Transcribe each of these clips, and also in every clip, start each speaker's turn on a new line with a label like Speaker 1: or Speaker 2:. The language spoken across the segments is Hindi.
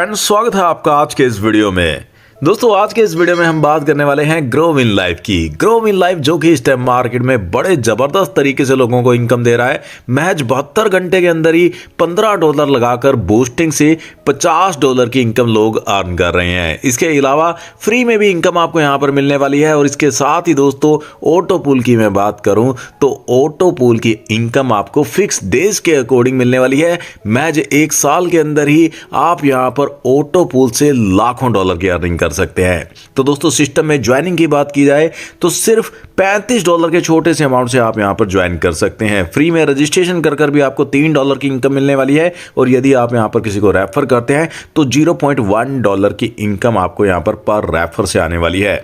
Speaker 1: फ्रेंड्स, स्वागत है आपका आज के इस वीडियो में। दोस्तों, आज के इस वीडियो में हम बात करने वाले हैं ग्रो विन लाइफ की। ग्रो विन लाइफ जो कि इस टाइम मार्केट में बड़े जबरदस्त तरीके से लोगों को इनकम दे रहा है। महज 72 घंटे के अंदर ही $15 लगाकर बूस्टिंग से $50 की इनकम लोग अर्न कर रहे हैं। इसके अलावा फ्री में भी इनकम आपको यहाँ पर मिलने वाली है। और इसके साथ ही दोस्तों, ऑटो पूल की मैं बात करूं तो ऑटो पूल की इनकम आपको फिक्स डेज के अकॉर्डिंग मिलने वाली है। महज 1 साल के अंदर ही आप यहाँ पर ऑटो पूल से लाखों डॉलर की अर्निंग कर सकते हैं। तो दोस्तों, सिस्टम में ज्वाइनिंग की बात की जाए तो सिर्फ $35 के छोटे से अमाउंट से आप यहां पर ज्वाइन कर सकते हैं। फ्री में रजिस्ट्रेशन कर भी आपको $3 की इनकम मिलने वाली है। और यदि आप यहां पर किसी को रेफर करते हैं तो $0.1 की इनकम आपको यहां पर रेफर से आने वाली है।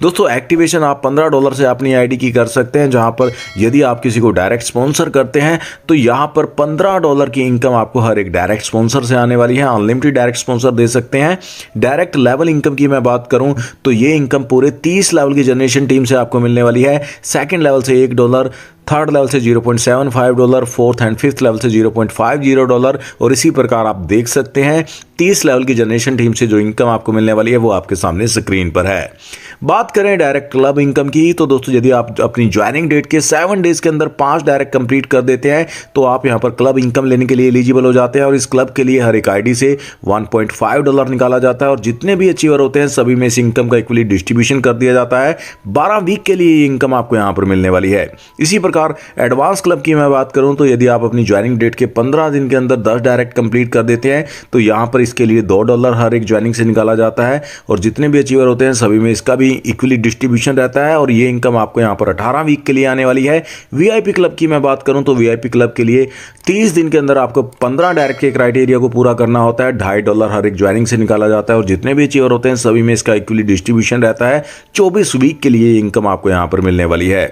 Speaker 1: दोस्तों, एक्टिवेशन आप $15 से अपनी आईडी की कर सकते हैं, जहां पर यदि आप किसी को डायरेक्ट स्पॉन्सर करते हैं तो यहां पर $15 की इनकम आपको हर एक डायरेक्ट स्पॉन्सर से आने वाली है। अनलिमिटेड डायरेक्ट स्पॉन्सर दे सकते हैं। डायरेक्ट लेवल इनकम की मैं बात करूं तो ये इनकम पूरे 30 लेवल की जनरेशन टीम से आपको मिलने वाली है। सेकंड लेवल से $1, थर्ड लेवल से $0.75, फोर्थ एंड फिफ्थ लेवल से $0.50 और इसी प्रकार आप देख सकते हैं 30 लेवल की जनरेशन टीम से जो इनकम आपको मिलने वाली है वो आपके सामने स्क्रीन पर है। बात करें डायरेक्ट क्लब इनकम की तो दोस्तों, यदि आप अपनी ज्वाइनिंग डेट के 7 डेज के अंदर 5 डायरेक्ट कंप्लीट कर देते हैं तो आप यहां पर क्लब इनकम लेने के लिए एलिजिबल हो जाते हैं। और इस क्लब के लिए हर एक आईडी से $1.5 निकाला जाता है और जितने भी अचीवर होते हैं सभी में इस इनकम का इक्वली डिस्ट्रीब्यूशन कर दिया जाता है। 12 वीक के लिए ये इनकम आपको यहां पर मिलने वाली है। इसी प्रकार एडवांस क्लब की मैं बात करूं तो यदि आप अपनी ज्वाइनिंग डेट के 15 दिन के अंदर 10 डायरेक्ट कंप्लीट कर देते हैं तो यहां पर इसके लिए $2 हर एक ज्वाइनिंग से निकाला जाता है। और जितने भी अचीवर होते हैं सभी में इसका भी इक्वली डिस्ट्रीब्यूशन रहता है। और ये इनकम आपको यहां पर 18 वीक के लिए आने वाली है। वीआईपी क्लब की मैं बात करूं तो वीआईपी क्लब के लिए 30 दिन के अंदर आपको 15 डायरेक्ट के क्राइटेरिया को पूरा करना होता है। $2.5 हर एक ज्वाइनिंग से निकाला जाता है। और जितने भी अचीवर होते हैं सभी में इसका इक्वली डिस्ट्रीब्यूशन रहता है। 24 वीक के लिए इनकम आपको यहां पर मिलने वाली है।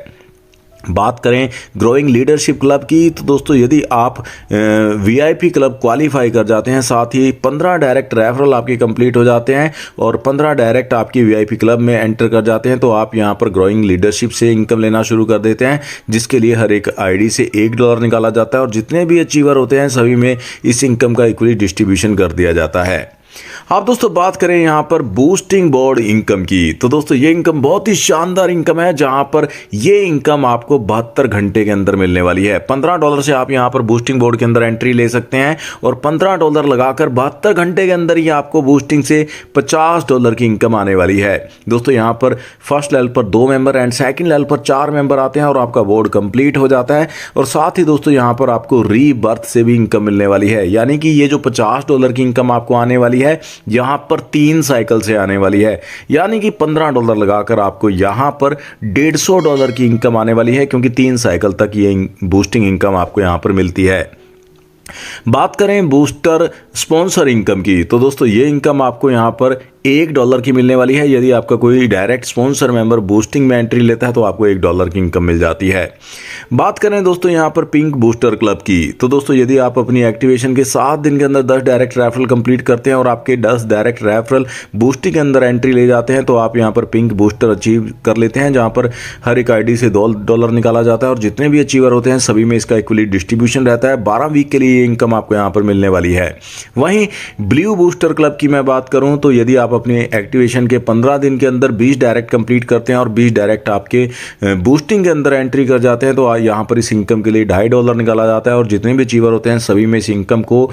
Speaker 1: बात करें ग्रोइंग लीडरशिप क्लब की तो दोस्तों, यदि आप वीआईपी क्लब क्वालिफाई कर जाते हैं, साथ ही 15 डायरेक्ट रेफरल आपके कंप्लीट हो जाते हैं और 15 डायरेक्ट आपकी वीआईपी क्लब में एंटर कर जाते हैं तो आप यहां पर ग्रोइंग लीडरशिप से इनकम लेना शुरू कर देते हैं, जिसके लिए हर एक आईडी से $1 निकाला जाता है। और जितने भी अचीवर होते हैं सभी में इस इनकम का इक्वली डिस्ट्रीब्यूशन कर दिया जाता है। आप दोस्तों बात करें यहां पर बूस्टिंग बोर्ड इनकम की तो दोस्तों, ये इनकम बहुत ही शानदार इनकम है, जहां पर ये इनकम आपको 72 घंटे के अंदर मिलने वाली है। $15 से आप यहां पर बूस्टिंग बोर्ड के अंदर एंट्री ले सकते हैं और $15 लगाकर 72 घंटे के अंदर ही आपको बूस्टिंग से $50 की इनकम आने वाली है। दोस्तों, यहां पर फर्स्ट लेवल पर 2 मेंबर एंड सेकंड लेवल पर 4 मेंबर आते हैं और आपका बोर्ड कंप्लीट हो जाता है। और साथ ही दोस्तों, यहां पर आपको रीबर्थ से भी इनकम मिलने वाली है, यानी कि ये जो $50 की इनकम आपको आने वाली है यहां पर 3 साइकिल से आने वाली है। यानी कि $15 लगाकर आपको यहां पर $150 की इनकम आने वाली है, क्योंकि 3 साइकिल तक ये बूस्टिंग इनकम आपको यहां पर मिलती है। बात करें बूस्टर स्पॉन्सर इनकम की तो दोस्तों, ये इनकम आपको यहां पर $1 की मिलने वाली है। यदि आपका कोई डायरेक्ट स्पॉन्सर मेंबर बूस्टिंग में एंट्री लेता है तो आपको $1 की इनकम मिल जाती है। बात करें दोस्तों यहां पर पिंक बूस्टर क्लब की तो दोस्तों, यदि आप अपनी एक्टिवेशन के 7 दिन के अंदर 10 डायरेक्ट रेफरल कंप्लीट करते हैं और आपके 10 डायरेक्ट रेफरल बूस्टिंग के अंदर एंट्री ले जाते हैं तो आप यहां पर पिंक बूस्टर अचीव कर लेते हैं, जहां पर हर एक आईडी से $2 निकाला जाता है। और जितने भी अचीवर होते हैं सभी में इसका इक्वली डिस्ट्रीब्यूशन रहता है। 12 वीक के लिए ये इनकम आपको यहां पर मिलने वाली है। वहीं ब्लू बूस्टर क्लब की मैं बात करूं तो यदि आप अपने एक्टिवेशन के 15 दिन के अंदर 20 डायरेक्ट कंप्लीट करते हैं और 20 डायरेक्ट आपके बूस्टिंग के अंदर एंट्री कर जाते हैं तो यहां पर इस इनकम के लिए $2.5 निकाला जाता है। और जितने भी अचीवर होते हैं सभी में इस इनकम को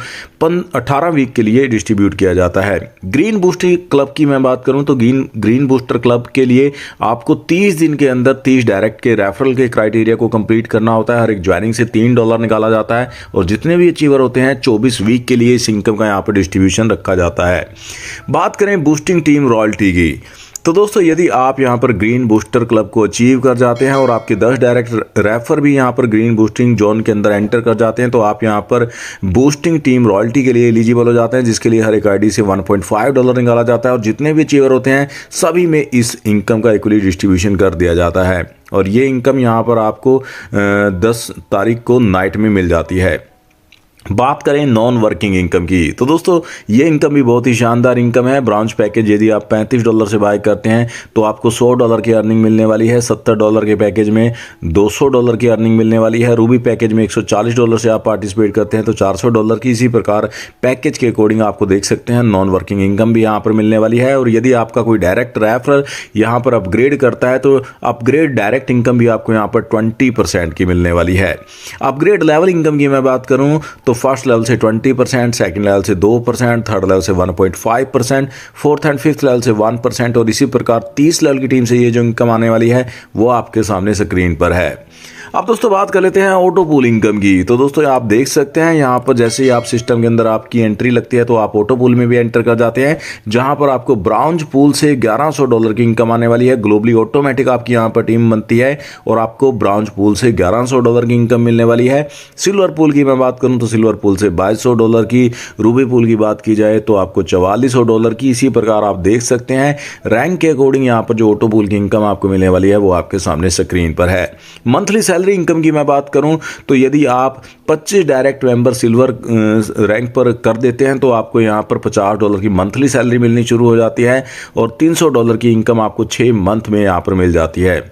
Speaker 1: 18 वीक के लिए डिस्ट्रीब्यूट किया जाता है। ग्रीन बूस्टर क्लब की मैं बात करूं तो ग्रीन बूस्टर क्लब के लिए आपको 30 दिन के अंदर 30 डायरेक्ट के रेफरल के क्राइटेरिया को कंप्लीट करना होता है। हर एक ज्वाइनिंग से $3 निकाला जाता है और जितने भी अचीवर होते हैं 24 वीक के लिए इस इनकम का यहां पर डिस्ट्रीब्यूशन रखा जाता है। बात करें बूस्टिंग टीम रॉयल्टी की तो दोस्तों, यदि आप यहां पर ग्रीन बूस्टर क्लब को अचीव कर जाते हैं और आपके 10 डायरेक्ट रेफर भी यहां पर ग्रीन बूस्टिंग जोन के अंदर एंटर कर जाते हैं तो आप यहां पर बूस्टिंग टीम रॉयल्टी के लिए एलिजिबल हो जाते हैं, जिसके लिए हर एक आईडी से $1.5 निकाला जाता है। और जितने भी अचीवर होते हैं सभी में इस इनकम का इक्वली डिस्ट्रीब्यूशन कर दिया जाता है। और ये इनकम यहां पर आपको 10 तारीख को नाइट में मिल जाती है। बात करें नॉन वर्किंग इनकम की, तो दोस्तों ये इनकम भी बहुत ही शानदार इनकम है। ब्रांच पैकेज यदि आप $35 से बाय करते हैं तो आपको $100 की अर्निंग मिलने वाली है। $70 के पैकेज में $200 की अर्निंग मिलने वाली है। रूबी पैकेज में $140 से आप पार्टिसिपेट करते हैं तो $400 की। इसी प्रकार पैकेज के अकॉर्डिंग आपको देख सकते हैं नॉन वर्किंग इनकम भी यहाँ पर मिलने वाली है। और यदि आपका कोई डायरेक्ट रेफरल यहाँ पर अपग्रेड करता है तो अपग्रेड डायरेक्ट इनकम भी आपको यहाँ पर 20% की मिलने वाली है। अपग्रेड लेवल इनकम की मैं बात करूँ तो फर्स्ट लेवल से 20%, सेकंड लेवल से 2%, थर्ड लेवल से 1.5%, फोर्थ एंड फिफ्थ लेवल से 1% और इसी प्रकार 30 लेवल की टीम से ये जो इनकम आने वाली है वो आपके सामने स्क्रीन पर है। अब दोस्तों बात कर लेते हैं ऑटो पूल इनकम की। तो दोस्तों आप देख सकते हैं यहाँ पर जैसे ही आप सिस्टम के अंदर आपकी एंट्री लगती है तो आप ऑटो पूल में भी एंटर कर जाते हैं, जहां पर आपको ब्राउन्ज पूल से $1100 की इनकम आने वाली है। ग्लोबली ऑटोमेटिक आपकी यहाँ पर टीम बनती है और आपको ब्राउन्ज पूल से $1100 की इनकम मिलने वाली है। सिल्वर पूल की मैं बात करूँ तो सिल्वर पूल से $2200 की, रूबी पूल की बात की जाए तो आपको $4400 की। इसी प्रकार आप देख सकते हैं रैंक के अकॉर्डिंग यहाँ पर जो ऑटो पूल की इनकम आपको मिलने वाली है वो आपके सामने स्क्रीन पर है। मंथली सैलरी इनकम की मैं बात करूं तो यदि आप 25 डायरेक्ट मेंबर सिल्वर रैंक पर कर देते हैं तो आपको यहां पर $50 की मंथली सैलरी मिलनी शुरू हो जाती है और $300 की इनकम आपको 6 मंथ में यहां पर मिल जाती है।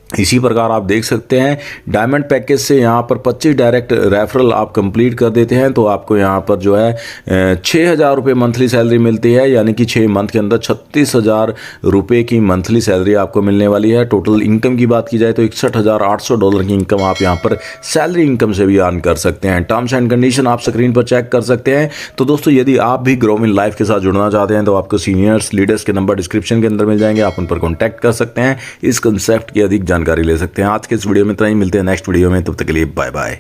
Speaker 1: इसी प्रकार आप देख सकते हैं डायमंड पैकेज से यहाँ पर 25 डायरेक्ट रेफरल आप कंप्लीट कर देते हैं तो आपको यहाँ पर जो है 6,000 रुपये मंथली सैलरी मिलती है, यानी कि 6 मंथ के अंदर 36,000 रुपये की मंथली सैलरी आपको मिलने वाली है। टोटल इनकम की बात की जाए तो $61,800 की इनकम आप यहाँ पर सैलरी इनकम से भी अर्न कर सकते हैं। टर्म्स एंड कंडीशन आप स्क्रीन पर चेक कर सकते हैं। तो दोस्तों यदि आप भी ग्रो विन लाइफ के साथ जुड़ना चाहते हैं तो आपको सीनियर्स लीडर्स के नंबर डिस्क्रिप्शन के अंदर मिल जाएंगे, आप उन पर कॉन्टैक्ट कर सकते हैं, इस कंसेप्ट की अधिक जानकारी ले सकते हैं। आज के इस वीडियो में इतना ही, मिलते हैं नेक्स्ट वीडियो में, तब तक के लिए बाय बाय।